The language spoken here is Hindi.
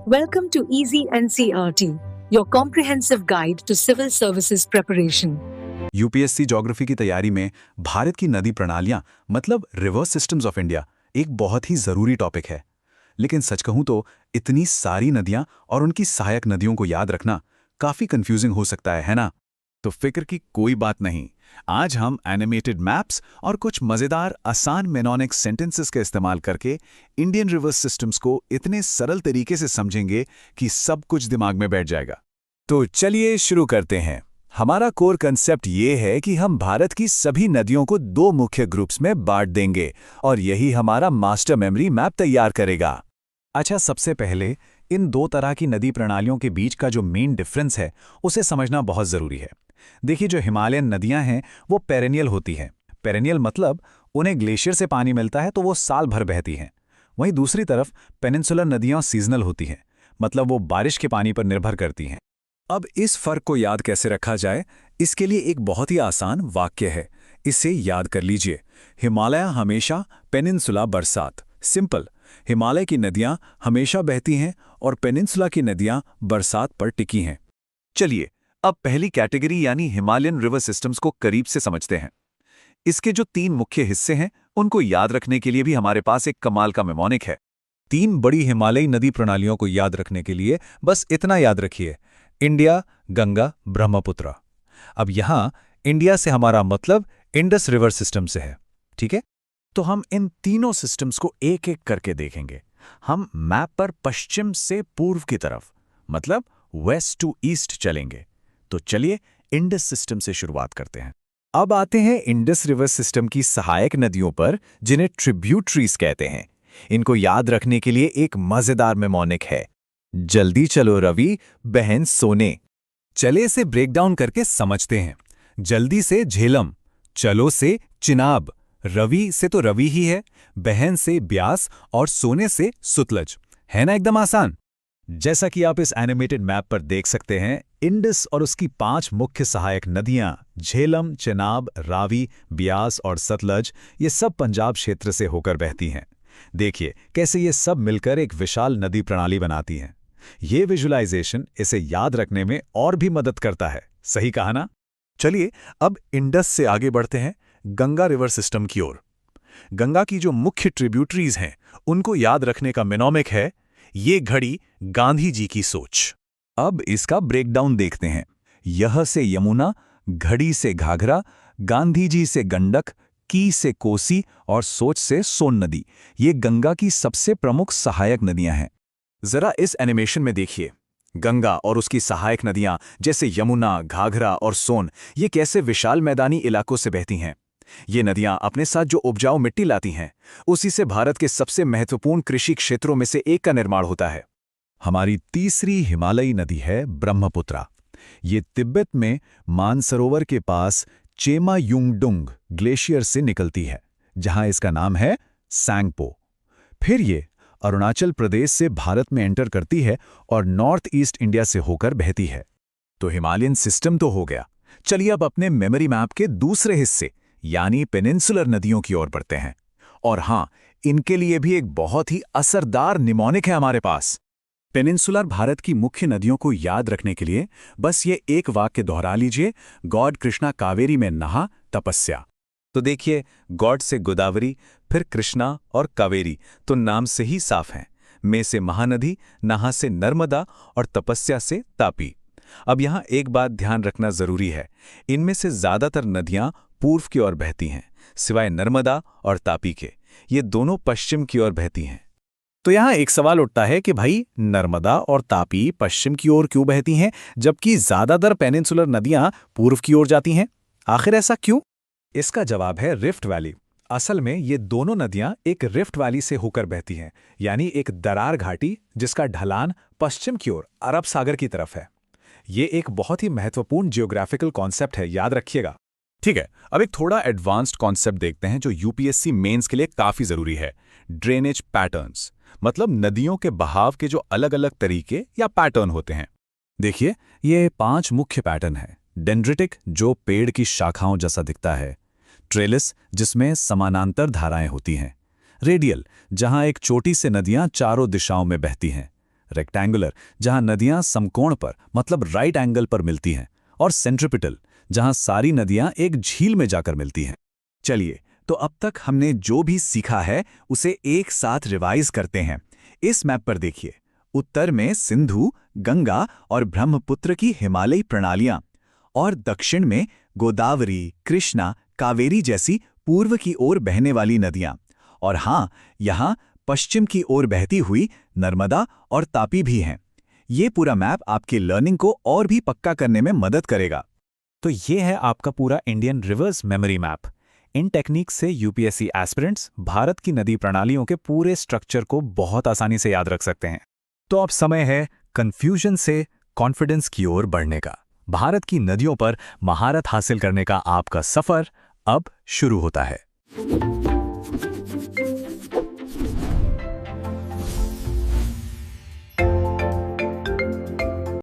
Welcome to Easy NCRT, your comprehensive guide to civil services preparation. UPSC geography की तैयारी में भारत की नदी प्रणालियां मतलब रिवर सिस्टम्स ऑफ इंडिया एक बहुत ही ज़रूरी टॉपिक है। लेकिन सच कहूं तो इतनी सारी नदियां और उनकी सहायक नदियों को याद रखना काफ़ी कंफ्यूजिंग हो सकता है ना? तो फिक्र की कोई बात नहीं। आज हम एनिमेटेड मैप्स और कुछ मज़ेदार आसान मेनोनिक सेंटेंसेस का इस्तेमाल करके इंडियन रिवर सिस्टम्स को इतने सरल तरीके से समझेंगे कि सब कुछ दिमाग में बैठ जाएगा। तो चलिए शुरू करते हैं। हमारा कोर कंसेप्ट ये है कि हम भारत की सभी नदियों को दो मुख्य ग्रुप्स में बांट देंगे और यही हमारा मास्टर मेमोरी मैप तैयार करेगा। अच्छा, सबसे पहले इन दो तरह की नदी प्रणालियों के बीच का जो मेन डिफरेंस है उसे समझना बहुत ज़रूरी है। देखिए, जो हिमालयन नदियां हैं वो पेरेनियल होती हैं। पेरेनियल मतलब उन्हें ग्लेशियर से पानी मिलता है तो वो साल भर बहती हैं। वहीं दूसरी तरफ पेनिनसुलर नदियां सीजनल होती हैं, मतलब वो बारिश के पानी पर निर्भर करती हैं। अब इस फर्क को याद कैसे रखा जाए, इसके लिए एक बहुत ही आसान वाक्य है। इसे याद कर लीजिए, हिमालय हमेशा, पेनिनसुला बरसात। सिंपल, हिमालय की नदियां हमेशा बहती हैं और पेनिनसुला की नदियां बरसात पर टिकी हैं। चलिए अब पहली कैटेगरी यानी हिमालयन रिवर सिस्टम्स को करीब से समझते हैं। इसके जो तीन मुख्य हिस्से हैं उनको याद रखने के लिए भी हमारे पास एक कमाल का मेमोनिक है। तीन बड़ी हिमालयी नदी प्रणालियों को याद रखने के लिए बस इतना याद रखिए, इंडिया, गंगा, ब्रह्मपुत्र। अब यहां इंडिया से हमारा मतलब इंडस रिवर सिस्टम से है, ठीक है? तो हम इन तीनों सिस्टम्स को एक एक करके देखेंगे। हम मैप पर पश्चिम से पूर्व की तरफ मतलब वेस्ट टू ईस्ट चलेंगे। तो चलिए इंडस सिस्टम से शुरुआत करते हैं। अब आते हैं इंडस रिवर सिस्टम की सहायक नदियों पर, जिन्हें ट्रिब्यूटरीज कहते हैं। इनको याद रखने के लिए एक मजेदार मेमोनिक है, जल्दी चलो रवि, बहन सोने। चले इसे ब्रेक डाउन करके समझते हैं। जल्दी से झेलम, चलो से चिनाब, रवि से तो रवि ही है, बहन से ब्यास और सोने से सुतलज। है ना एकदम आसान? जैसा कि आप इस एनिमेटेड मैप पर देख सकते हैं, इंडस और उसकी 5 मुख्य सहायक नदियां झेलम, चिनाब, रावी, ब्यास और सतलज, ये सब पंजाब क्षेत्र से होकर बहती हैं। देखिए कैसे ये सब मिलकर एक विशाल नदी प्रणाली बनाती हैं। ये विजुअलाइजेशन इसे याद रखने में और भी मदद करता है। सही कहा ना? चलिए अब इंडस से आगे बढ़ते हैं गंगा रिवर सिस्टम की ओर। गंगा की जो मुख्य ट्रिब्यूटरीज हैं उनको याद रखने का मेनोमिक है, ये घड़ी गांधी जी की सोच। अब इसका ब्रेकडाउन देखते हैं। यह से यमुना, घड़ी से घाघरा, गांधी जी से गंडक, की से कोसी और सोच से सोन नदी, ये गंगा की सबसे प्रमुख सहायक नदियां हैं। जरा इस एनिमेशन में देखिए, गंगा और उसकी सहायक नदियां जैसे यमुना, घाघरा और सोन, ये कैसे विशाल मैदानी इलाकों से बहती हैं। ये नदियां अपने साथ जो उपजाऊ मिट्टी लाती हैं, उसी से भारत के सबसे महत्वपूर्ण कृषि क्षेत्रों में से एक का निर्माण होता है। हमारी तीसरी हिमालयी नदी है ब्रह्मपुत्र। ये तिब्बत में मानसरोवर के पास चेमायुंगडुंग ग्लेशियर से निकलती है, जहां इसका नाम है सैंगपो। फिर ये अरुणाचल प्रदेश से भारत में एंटर करती है और नॉर्थ ईस्ट इंडिया से होकर बहती है। तो हिमालयन सिस्टम तो हो गया। चलिए अब अपने मेमोरी मैप के दूसरे हिस्से यानी पेनिनसुलर नदियों की ओर बढ़ते हैं। और हां, इनके लिए भी एक बहुत ही असरदार निमोनिक है हमारे पास। पेनिनसुलर भारत की मुख्य नदियों को याद रखने के लिए बस ये एक वाक्य दोहरा लीजिए, गॉड कृष्णा कावेरी में नहा तपस्या। तो देखिए, गॉड से गोदावरी, फिर कृष्णा और कावेरी तो नाम से ही साफ हैं। में से महानदी, नहा से नर्मदा और तपस्या से तापी। अब यहाँ एक बात ध्यान रखना जरूरी है, इनमें से ज्यादातर नदियां पूर्व की ओर बहती हैं, सिवाय नर्मदा और तापी के। ये दोनों पश्चिम की ओर बहती हैं। तो यहाँ एक सवाल उठता है कि भाई, नर्मदा और तापी पश्चिम की ओर क्यों बहती हैं, जबकि ज्यादातर पेनिनसुलर नदियां पूर्व की ओर जाती हैं? आखिर ऐसा क्यों? इसका जवाब है रिफ्ट वैली। असल में ये दोनों नदियां एक रिफ्ट वैली से होकर बहती हैं, यानी एक दरार घाटी जिसका ढलान पश्चिम की ओर अरब सागर की तरफ है। ये एक बहुत ही महत्वपूर्ण जियोग्राफिकल कॉन्सेप्ट है, याद रखिएगा। ठीक है, अब एक थोड़ा एडवांस्ड कॉन्सेप्ट देखते हैं जो यूपीएससी मेंस के लिए काफी जरूरी है, ड्रेनेज पैटर्न्स। मतलब नदियों के बहाव के जो अलग अलग तरीके या पैटर्न होते हैं। देखिए, ये 5 मुख्य पैटर्न हैं। डेंड्रिटिक, जो पेड़ की शाखाओं जैसा दिखता है। ट्रेलिस, जिसमें समानांतर धाराएं होती हैं। रेडियल, जहां एक चोटी से नदियां चारों दिशाओं में बहती हैं। रेक्टेंगुलर जहां नदियां समकोण पर मतलब राइट एंगल पर मिलती हैं, और सेंट्रिपिटल जहां सारी नदियां एक झील में जाकर मिलती हैं। चलिए, तो अब तक हमने जो भी सीखा है उसे एक साथ रिवाइज करते हैं। इस मैप पर देखिए, उत्तर में सिंधु, गंगा और ब्रह्मपुत्र की हिमालयी प्रणालियां, और दक्षिण में गोदावरी, कृष्णा, कावेरी जैसी पूर्व की ओर बहने वाली नदियां, और हां, यहाँ पश्चिम की ओर बहती हुई नर्मदा और तापी भी हैं। ये पूरा मैप आपके लर्निंग को और भी पक्का करने में मदद करेगा। तो ये है आपका पूरा इंडियन रिवर्स मेमोरी मैप। इन टेक्निक से यूपीएससी एस्पिरेंट्स भारत की नदी प्रणालियों के पूरे स्ट्रक्चर को बहुत आसानी से याद रख सकते हैं। तो अब समय है कंफ्यूजन से कॉन्फिडेंस की ओर बढ़ने का। भारत की नदियों पर महारत हासिल करने का आपका सफर अब शुरू होता है।